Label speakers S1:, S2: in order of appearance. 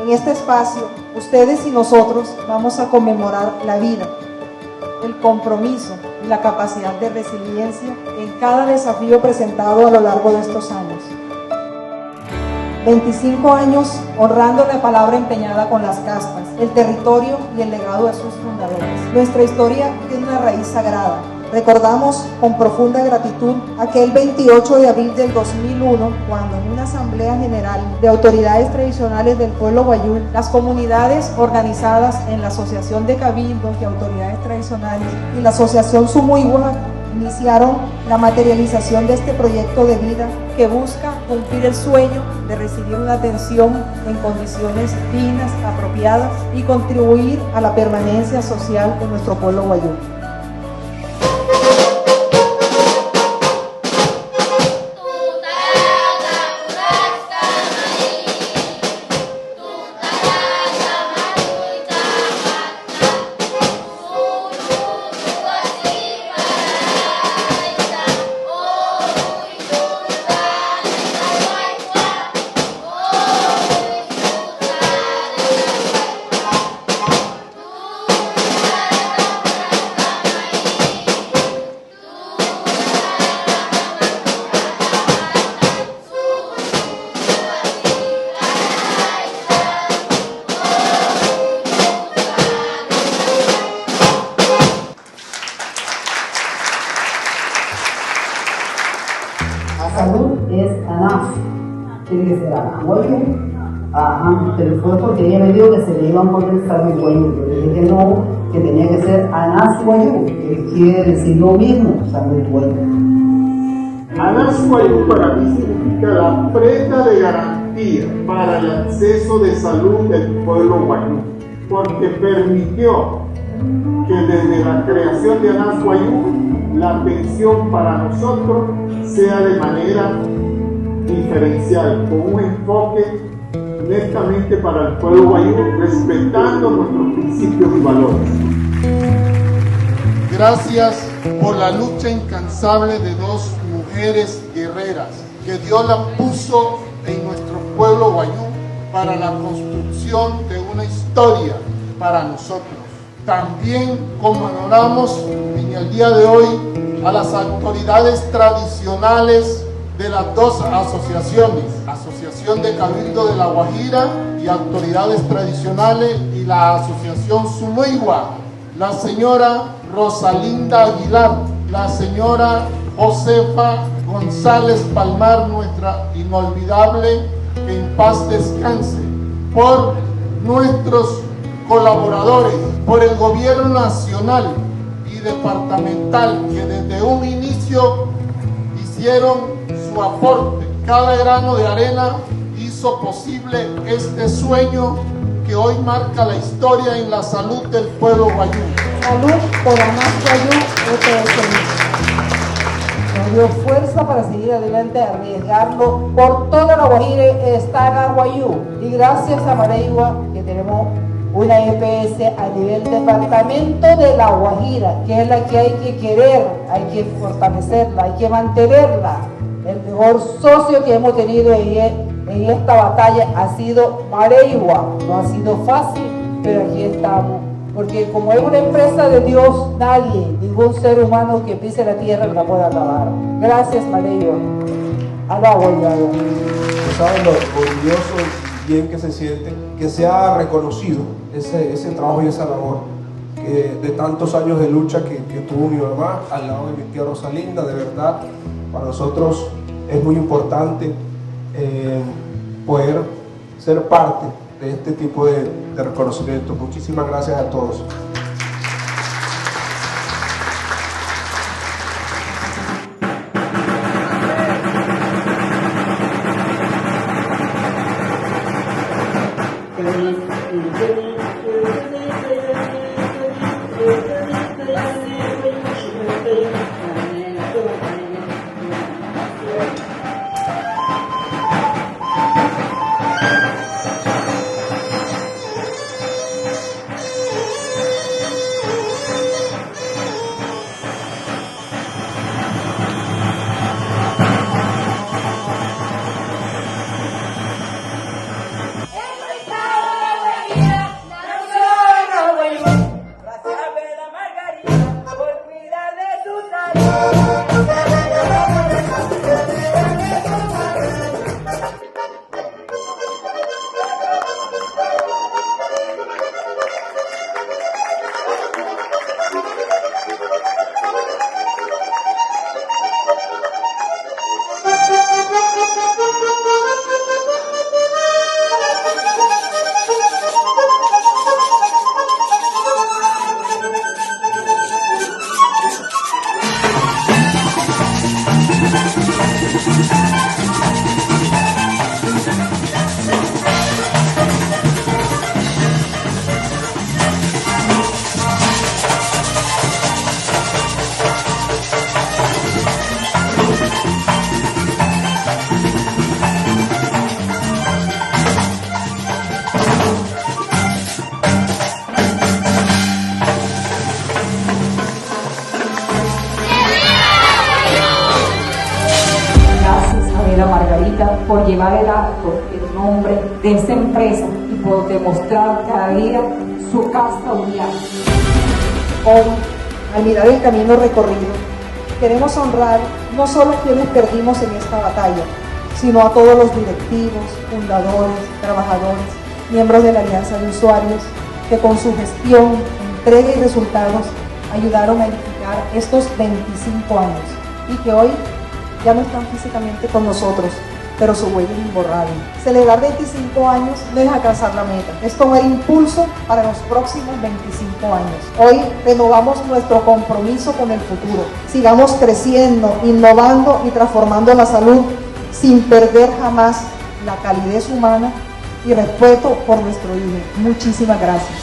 S1: En este espacio, ustedes y nosotros vamos a conmemorar la vida, el compromiso y la capacidad de resiliencia en cada desafío presentado a lo largo de estos años. 25 años honrando la palabra empeñada con las castas, el territorio y el legado de sus fundadores. Nuestra historia tiene una raíz sagrada. Recordamos con profunda gratitud aquel 28 de abril del 2001, cuando en una asamblea general de autoridades tradicionales del pueblo guayú, las comunidades organizadas en la Asociación de Cabildos de Autoridades Tradicionales y la Asociación Sumuigua iniciaron la materialización de este proyecto de vida que busca cumplir el sueño de recibir una atención en condiciones dignas, apropiadas y contribuir a la permanencia social de nuestro pueblo guayú.
S2: Salud es ANAF, tiene que ser ANAF. Ajá, pero fue porque ella me dijo que se le iban a poner Salud Guayú. Yo le dije que no, que tenía que ser ANAF Guayú, que quiere decir lo mismo, Salud Guayú.
S3: ANAF Guayú para mí significa la prenda de garantía para el acceso de salud del pueblo guayú, porque permitió que desde la creación de ANAF Guayú la atención para nosotros sea de manera diferencial, con un enfoque netamente para el pueblo guayú, respetando nuestros principios y valores. Gracias por la lucha incansable de dos mujeres guerreras que Dios la puso en nuestro pueblo guayú para la construcción de una historia para nosotros. También conmemoramos en el día de hoy a las autoridades tradicionales de las dos asociaciones, Asociación de Cabildo de La Guajira y Autoridades Tradicionales, y la Asociación Sumuigua, la señora Rosalinda Aguilar, la señora Josefa González Palmar, nuestra inolvidable, que en paz descanse, por nuestros colaboradores, por el gobierno nacional y departamental, que desde un inicio hicieron su aporte. Cada grano de arena hizo posible este sueño que hoy marca la historia en la salud del pueblo guayú.
S1: Salud por ANAF Guayú EPS. Nos dio fuerza para seguir adelante, arriesgarlo por toda La Guajira, estar a Guayú. Y gracias a Mareigua que tenemos una EPS a nivel departamento de La Guajira, que es la que hay que querer, hay que fortalecerla, hay que mantenerla. El mejor socio que hemos tenido en esta batalla ha sido Mareigua. No ha sido fácil, pero aquí estamos. Porque como es una empresa de Dios, nadie, ningún ser humano que pise la tierra la puede acabar. Gracias, Mareigua. A la Guayana.
S4: ¿Saben lo orgulloso y bien que se siente que se ha reconocido ese trabajo y esa labor de tantos años de lucha que tuvo mi mamá al lado de mi tía Rosalinda? De verdad, para nosotros es muy importante poder ser parte de este tipo de reconocimiento. Muchísimas gracias a todos.
S5: Erika por llevar el acto, el nombre de esta empresa y por demostrar cada día su casta unidad.
S1: Hoy, al mirar el camino recorrido, queremos honrar no solo a quienes perdimos en esta batalla, sino a todos los directivos, fundadores, trabajadores, miembros de la Alianza de Usuarios, que con su gestión, entrega y resultados ayudaron a edificar estos 25 años y que hoy ya no están físicamente con nosotros, pero su huella es imborrable. Celebrar 25 años no es alcanzar la meta, es tomar impulso para los próximos 25 años. Hoy renovamos nuestro compromiso con el futuro. Sigamos creciendo, innovando y transformando la salud sin perder jamás la calidez humana y respeto por nuestro hijo. Muchísimas gracias.